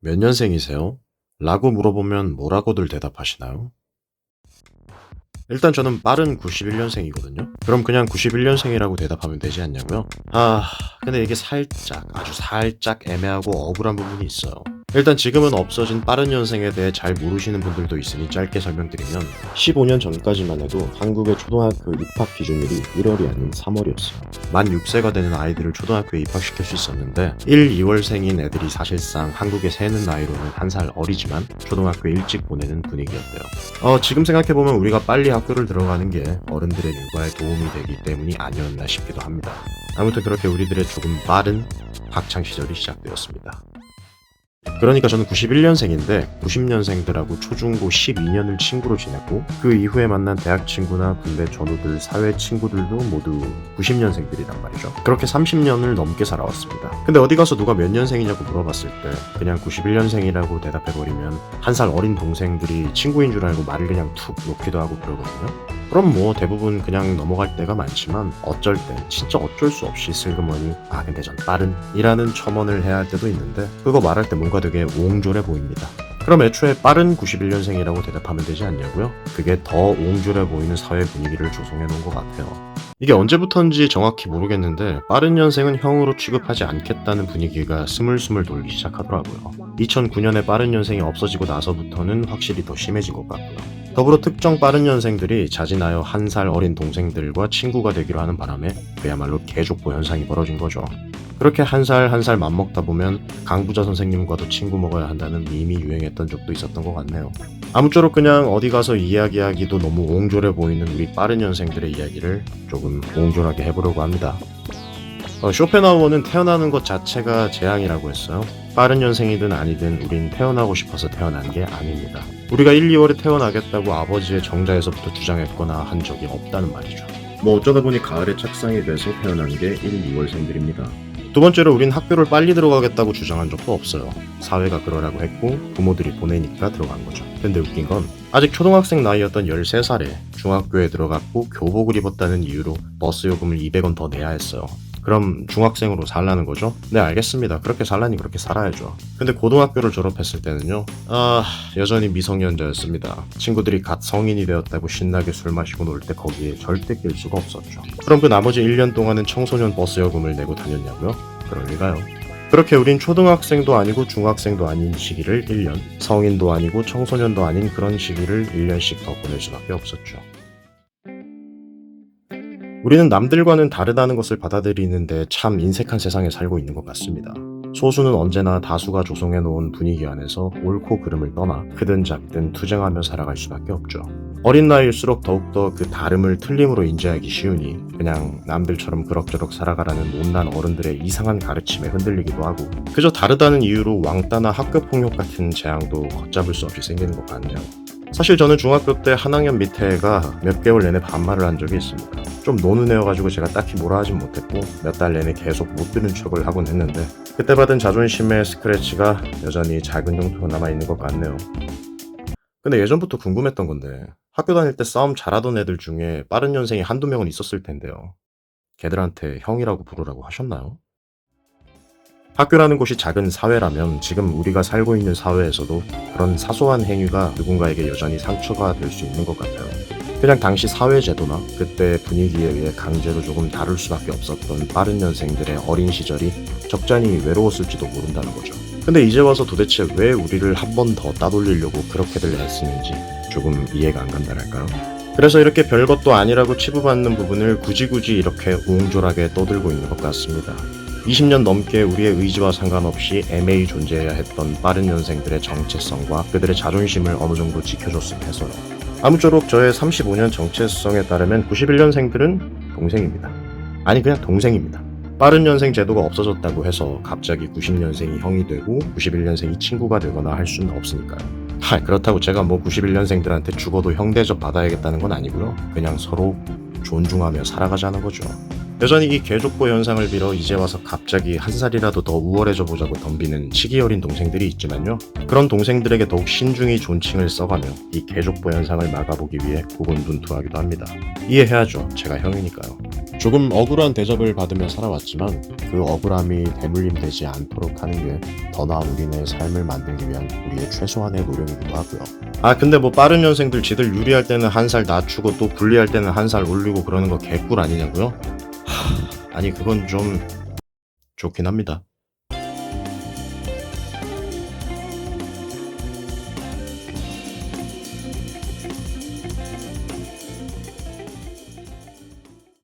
몇 년생이세요? 라고 물어보면 뭐라고들 대답하시나요? 일단 저는 빠른 91년생이거든요. 그럼 그냥 91년생이라고 대답하면 되지 않냐고요? 근데 이게 아주 살짝 애매하고 억울한 부분이 있어요. 일단 지금은 없어진 빠른 년생에 대해 잘 모르시는 분들도 있으니 짧게 설명드리면 15년 전까지만 해도 한국의 초등학교 입학 기준일이 1월이 아닌 3월이었어요. 만 6세가 되는 아이들을 초등학교에 입학시킬 수 있었는데 1, 2월생인 애들이 사실상 한국에 새는 나이로는 한 살 어리지만 초등학교에 일찍 보내는 분위기였대요. 지금 생각해보면 우리가 빨리 학교를 들어가는 게 어른들의 육아에 도움이 되기 때문이 아니었나 싶기도 합니다. 아무튼 그렇게 우리들의 조금 빠른 학창시절이 시작되었습니다. 그러니까 저는 91년생인데 90년생들하고 초중고 12년을 친구로 지냈고 그 이후에 만난 대학 친구나 군대 전우들, 사회 친구들도 모두 90년생들이란 말이죠. 그렇게 30년을 넘게 살아왔습니다. 근데 어디 가서 누가 몇 년생이냐고 물어봤을 때 그냥 91년생이라고 대답해버리면 한 살 어린 동생들이 친구인 줄 알고 말을 그냥 툭 놓기도 하고 그러거든요. 그럼 뭐 대부분 그냥 넘어갈 때가 많지만 어쩔 땐 진짜 어쩔 수 없이 슬그머니 근데 전 빠른 이라는 첨언을 해야 할 때도 있는데 그거 말할 때 뭔가 되게 옹졸해 보입니다. 그럼 애초에 빠른 91년생이라고 대답하면 되지 않냐고요? 그게 더 옹졸해 보이는 사회 분위기를 조성해 놓은 것 같아요. 이게 언제부턴지 정확히 모르겠는데 빠른 년생은 형으로 취급하지 않겠다는 분위기가 스물스물 돌기 시작하더라고요. 2009년에 빠른 년생이 없어지고 나서부터는 확실히 더 심해진 것 같고요. 더불어 특정 빠른 년생들이 자진하여 한 살 어린 동생들과 친구가 되기로 하는 바람에 그야말로 개족보 현상이 벌어진 거죠. 그렇게 한 살 한 살 맘먹다 보면 강부자 선생님과도 친구 먹어야 한다는 밈이 유행했던 적도 있었던 것 같네요. 아무쪼록 그냥 어디 가서 이야기하기도 너무 옹졸해 보이는 우리 빠른 년생들의 이야기를 조금 옹졸하게 해보려고 합니다. 쇼펜하우어는 태어나는 것 자체가 재앙이라고 했어요. 빠른 년생이든 아니든 우린 태어나고 싶어서 태어난 게 아닙니다. 우리가 1, 2월에 태어나겠다고 아버지의 정자에서부터 주장했거나 한 적이 없다는 말이죠. 어쩌다 보니 가을에 착상이 돼서 태어난 게 1, 2월생들입니다. 두 번째로 우린 학교를 빨리 들어가겠다고 주장한 적도 없어요. 사회가 그러라고 했고 부모들이 보내니까 들어간 거죠. 근데 웃긴 건 아직 초등학생 나이였던 13살에 중학교에 들어갔고 교복을 입었다는 이유로 버스 요금을 200원 더 내야 했어요. 그럼 중학생으로 살라는 거죠? 네, 알겠습니다. 그렇게 살라니 그렇게 살아야죠. 근데 고등학교를 졸업했을 때는요, 여전히 미성년자였습니다. 친구들이 갓 성인이 되었다고 신나게 술 마시고 놀 때 거기에 절대 낄 수가 없었죠. 그럼 그 나머지 1년 동안은 청소년 버스 요금을 내고 다녔냐고요? 그럴 리가요. 그렇게 우린 초등학생도 아니고 중학생도 아닌 시기를 1년, 성인도 아니고 청소년도 아닌 그런 시기를 1년씩 더 보낼 수밖에 없었죠. 우리는 남들과는 다르다는 것을 받아들이는데 참 인색한 세상에 살고 있는 것 같습니다. 소수는 언제나 다수가 조성해 놓은 분위기 안에서 옳고 그름을 떠나 크든 작든 투쟁하며 살아갈 수밖에 없죠. 어린 나이일수록 더욱더 그 다름을 틀림으로 인지하기 쉬우니 그냥 남들처럼 그럭저럭 살아가라는 못난 어른들의 이상한 가르침에 흔들리기도 하고 그저 다르다는 이유로 왕따나 학교폭력 같은 재앙도 걷잡을 수 없이 생기는 것 같네요. 사실 저는 중학교 때 한 학년 밑에 애가 몇 개월 내내 반말을 한 적이 있습니다. 좀 노는 애여가지고 제가 딱히 뭐라 하진 못했고 몇 달 내내 계속 못 들은 척을 하곤 했는데 그때 받은 자존심의 스크래치가 여전히 작은 정도로 남아있는 것 같네요. 근데 예전부터 궁금했던 건데 학교 다닐 때 싸움 잘하던 애들 중에 빠른 년생이 한두 명은 있었을 텐데요. 걔들한테 형이라고 부르라고 하셨나요? 학교라는 곳이 작은 사회라면 지금 우리가 살고 있는 사회에서도 그런 사소한 행위가 누군가에게 여전히 상처가 될 수 있는 것 같아요. 그냥 당시 사회제도나 그때 분위기에 의해 강제로 조금 다룰 수밖에 없었던 빠른 년생들의 어린 시절이 적잖이 외로웠을지도 모른다는 거죠. 근데 이제 와서 도대체 왜 우리를 한 번 더 따돌리려고 그렇게들 애쓰는지 조금 이해가 안 간다랄까요? 그래서 이렇게 별것도 아니라고 치부받는 부분을 굳이 이렇게 옹졸하게 떠들고 있는 것 같습니다. 20년 넘게 우리의 의지와 상관없이 애매히 존재해야 했던 빠른 년생들의 정체성과 그들의 자존심을 어느 정도 지켜줬으면 해서요. 아무쪼록 저의 35년 정체성에 따르면 91년생들은 동생입니다. 아니 그냥 동생입니다. 빠른 년생 제도가 없어졌다고 해서 갑자기 90년생이 형이 되고 91년생이 친구가 되거나 할 수는 없으니까요. 그렇다고 제가 91년생들한테 죽어도 형 대접 받아야겠다는 건 아니고요. 그냥 서로 존중하며 살아가자는 거죠. 여전히 이 개족보 현상을 빌어 이제 와서 갑자기 한 살이라도 더 우월해져 보자고 덤비는 치기 어린 동생들이 있지만요. 그런 동생들에게 더욱 신중히 존칭을 써가며 이 개족보 현상을 막아보기 위해 고군분투하기도 합니다. 이해해야죠. 제가 형이니까요. 조금 억울한 대접을 받으며 살아왔지만 그 억울함이 대물림 되지 않도록 하는 게 더 나은 우리네 삶을 만들기 위한 우리의 최소한의 노력이기도 하고요. 아 근데 뭐 빠른 년생들 지들 유리할 때는 한 살 낮추고 또 불리할 때는 한 살 올리고 그러는 거 개꿀 아니냐고요? 아니 그건 좀 좋긴 합니다.